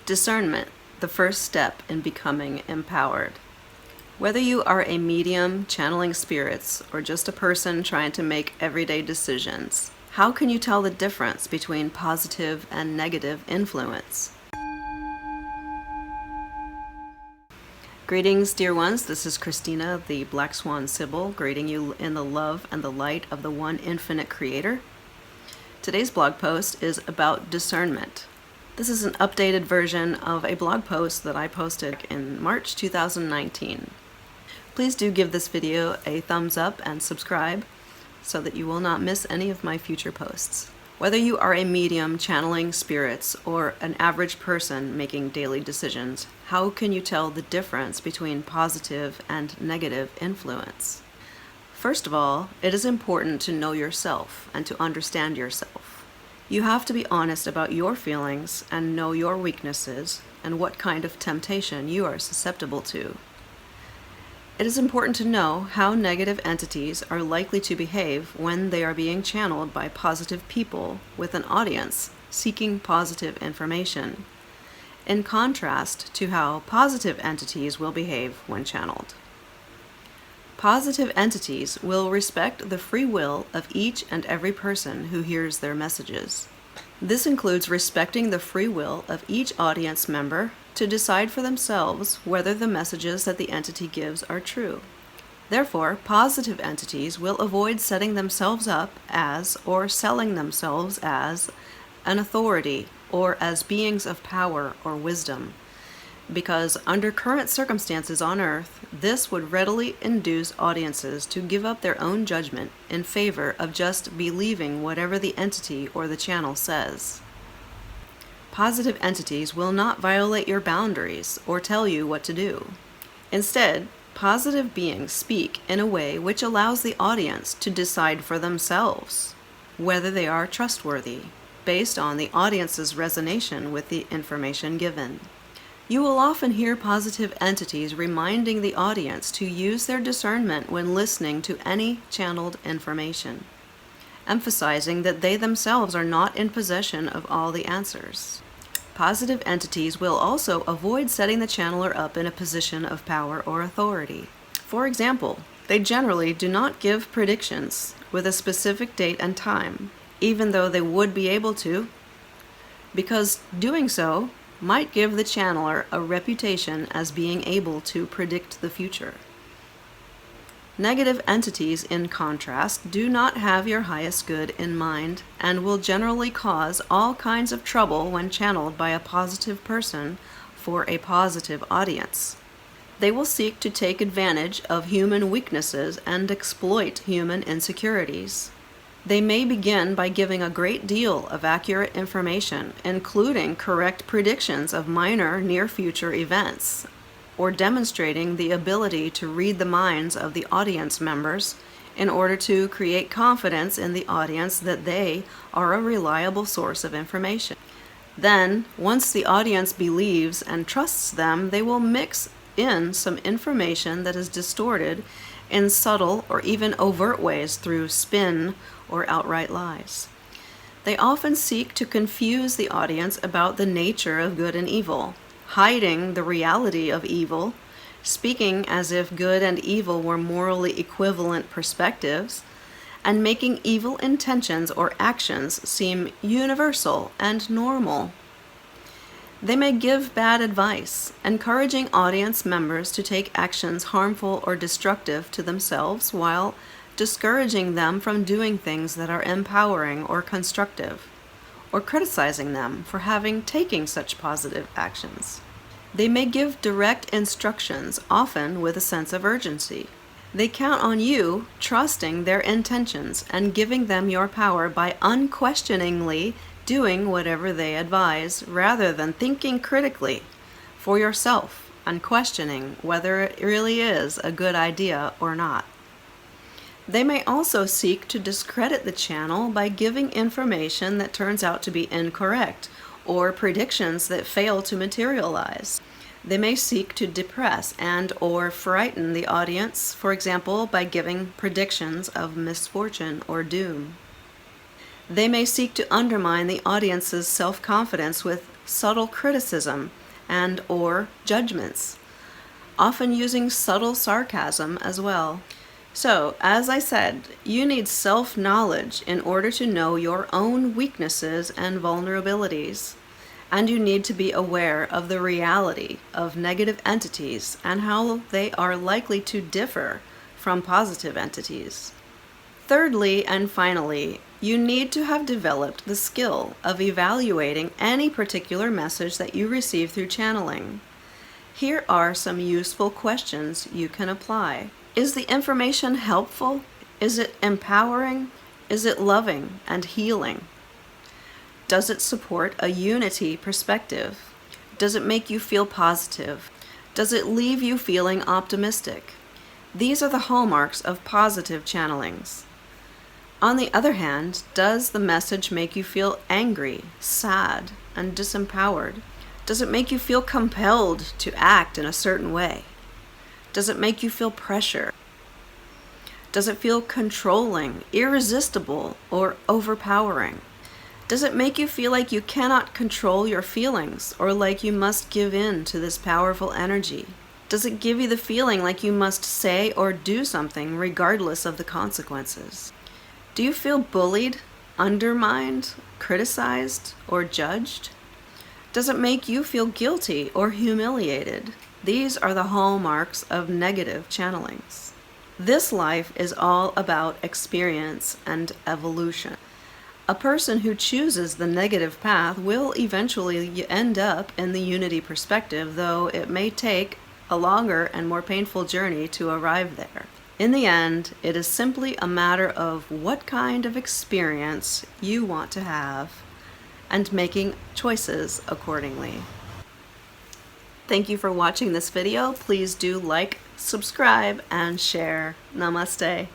Discernment, the first step in becoming empowered. Whether you are a medium channeling spirits or just a person trying to make everyday decisions, how can you tell the difference between positive and negative influence? Greetings, dear ones. This is Christina, the Black Swan Sybil, greeting you in the love and the light of the one infinite creator. Today's blog post is about discernment. This is an updated version of a blog post that I posted in March 2019. Please do give this video a thumbs up and subscribe so that you will not miss any of my future posts. Whether you are a medium channeling spirits or an average person making daily decisions, how can you tell the difference between positive and negative influence? First of all, it is important to know yourself and to understand yourself. You have to be honest about your feelings and know your weaknesses and what kind of temptation you are susceptible to. It is important to know how negative entities are likely to behave when they are being channeled by positive people with an audience seeking positive information, in contrast to how positive entities will behave when channeled. Positive entities will respect the free will of each and every person who hears their messages. This includes respecting the free will of each audience member to decide for themselves whether the messages that the entity gives are true. Therefore, positive entities will avoid setting themselves up as or selling themselves as an authority or as beings of power or wisdom, because under current circumstances on Earth, this would readily induce audiences to give up their own judgment in favor of just believing whatever the entity or the channel says. Positive entities will not violate your boundaries or tell you what to do. Instead, positive beings speak in a way which allows the audience to decide for themselves whether they are trustworthy, based on the audience's resonation with the information given. You will often hear positive entities reminding the audience to use their discernment when listening to any channeled information, emphasizing that they themselves are not in possession of all the answers. Positive entities will also avoid setting the channeler up in a position of power or authority. For example, they generally do not give predictions with a specific date and time, even though they would be able to, because doing so might give the channeler a reputation as being able to predict the future. Negative entities, in contrast, do not have your highest good in mind and will generally cause all kinds of trouble when channeled by a positive person for a positive audience. They will seek to take advantage of human weaknesses and exploit human insecurities. They may begin by giving a great deal of accurate information, including correct predictions of minor near-future events, or demonstrating the ability to read the minds of the audience members in order to create confidence in the audience that they are a reliable source of information. Then, once the audience believes and trusts them, they will mix in some information that is distorted in subtle or even overt ways through spin or outright lies. They often seek to confuse the audience about the nature of good and evil, hiding the reality of evil, speaking as if good and evil were morally equivalent perspectives, and making evil intentions or actions seem universal and normal. They may give bad advice, encouraging audience members to take actions harmful or destructive to themselves while discouraging them from doing things that are empowering or constructive, or criticizing them for having taken such positive actions. They may give direct instructions, often with a sense of urgency. They count on you trusting their intentions and giving them your power by unquestioningly doing whatever they advise, rather than thinking critically for yourself and questioning whether it really is a good idea or not. They may also seek to discredit the channel by giving information that turns out to be incorrect or predictions that fail to materialize. They may seek to depress and or frighten the audience, for example, by giving predictions of misfortune or doom. They may seek to undermine the audience's self-confidence with subtle criticism and or judgments, often using subtle sarcasm as well. So, as I said, you need self-knowledge in order to know your own weaknesses and vulnerabilities. And you need to be aware of the reality of negative entities and how they are likely to differ from positive entities. Thirdly and finally, you need to have developed the skill of evaluating any particular message that you receive through channeling. Here are some useful questions you can apply. Is the information helpful? Is it empowering? Is it loving and healing? Does it support a unity perspective? Does it make you feel positive? Does it leave you feeling optimistic? These are the hallmarks of positive channelings. On the other hand, does the message make you feel angry, sad, and disempowered? Does it make you feel compelled to act in a certain way? Does it make you feel pressure? Does it feel controlling, irresistible, or overpowering? Does it make you feel like you cannot control your feelings or like you must give in to this powerful energy? Does it give you the feeling like you must say or do something regardless of the consequences? Do you feel bullied, undermined, criticized, or judged? Does it make you feel guilty or humiliated? These are the hallmarks of negative channelings. This life is all about experience and evolution. A person who chooses the negative path will eventually end up in the unity perspective, though it may take a longer and more painful journey to arrive there. In the end, it is simply a matter of what kind of experience you want to have and making choices accordingly. Thank you for watching this video. Please do like, subscribe, and share. Namaste.